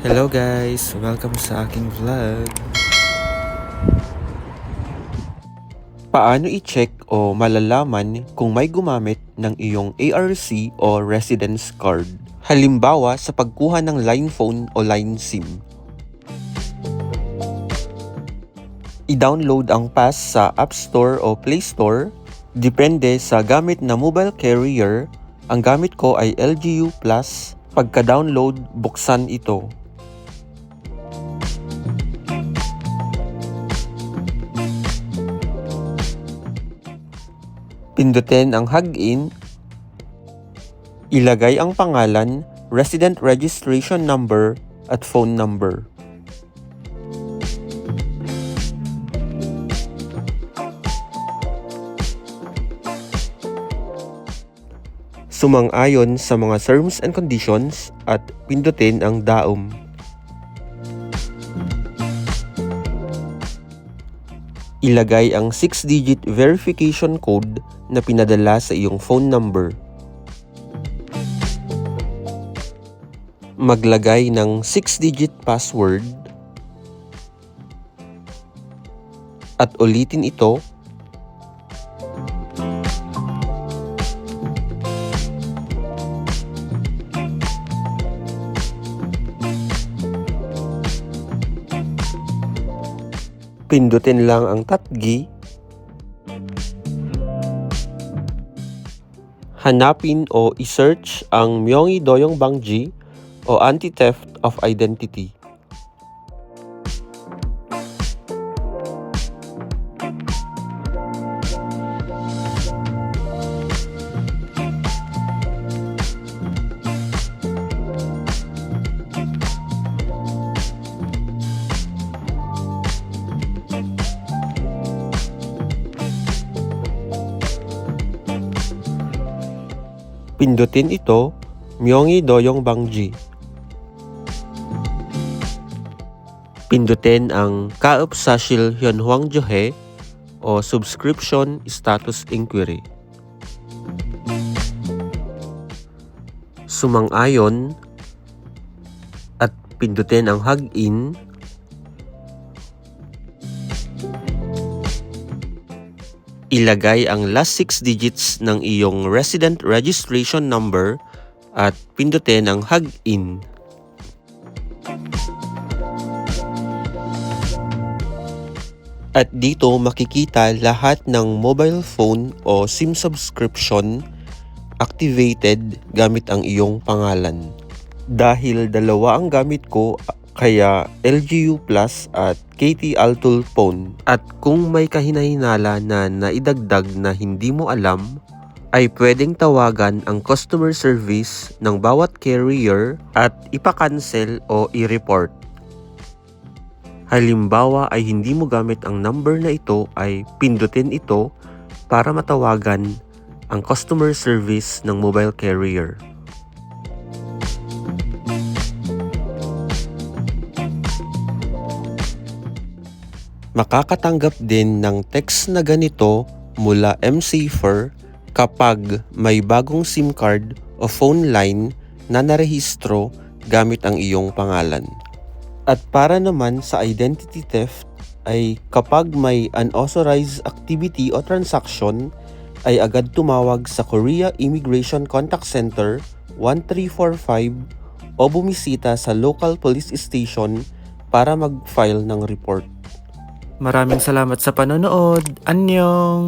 Hello guys! Welcome sa aking vlog. Paano i-check o malalaman kung may gumamit ng iyong ARC o residence card? Halimbawa sa pagkuha ng line phone o line SIM. I-download ang pass sa App Store o Play Store. Depende sa gamit na mobile carrier. Ang gamit ko ay LGU Plus. Pagka-download, buksan ito. Pindutin ang Login. Ilagay ang pangalan, resident registration number, at phone number. Sumang-ayon sa mga terms and conditions at pindutin ang daum. Ilagay ang 6-digit verification code na pinadala sa iyong phone number. Maglagay ng 6-digit password at ulitin ito. Pindutin lang ang tatgi. Hanapin o i-search ang Myeonggi Doyong Bangji o Anti-Theft of Identity. Pindutin ito, Myeonggi Doyong Bangji. Pindutin ang Kaeup Sashil Hyunhwang Johe o Subscription Status Inquiry. Sumang-ayon at pindutin ang Login. Ilagay ang last 6 digits ng iyong resident registration number at pindutin ang Login. At dito makikita lahat ng mobile phone o SIM subscription activated gamit ang iyong pangalan. Dahil dalawa ang gamit ko, kaya LGU Plus at KT Altul Phone. At kung may kahinahinala na naidagdag na hindi mo alam, ay pwedeng tawagan ang customer service ng bawat carrier at ipa-cancel o i-report. Halimbawa ay hindi mo gamit ang number na ito, ay pindutin ito para matawagan ang customer service ng mobile carrier. Makakatanggap din ng text na ganito mula mSafer kapag may bagong SIM card o phone line na narehistro gamit ang iyong pangalan. At para naman sa identity theft ay kapag may unauthorized activity o transaction ay agad tumawag sa Korea Immigration Contact Center 1345 o bumisita sa local police station para mag-file ng report. Maraming salamat sa panonood. Annyeong!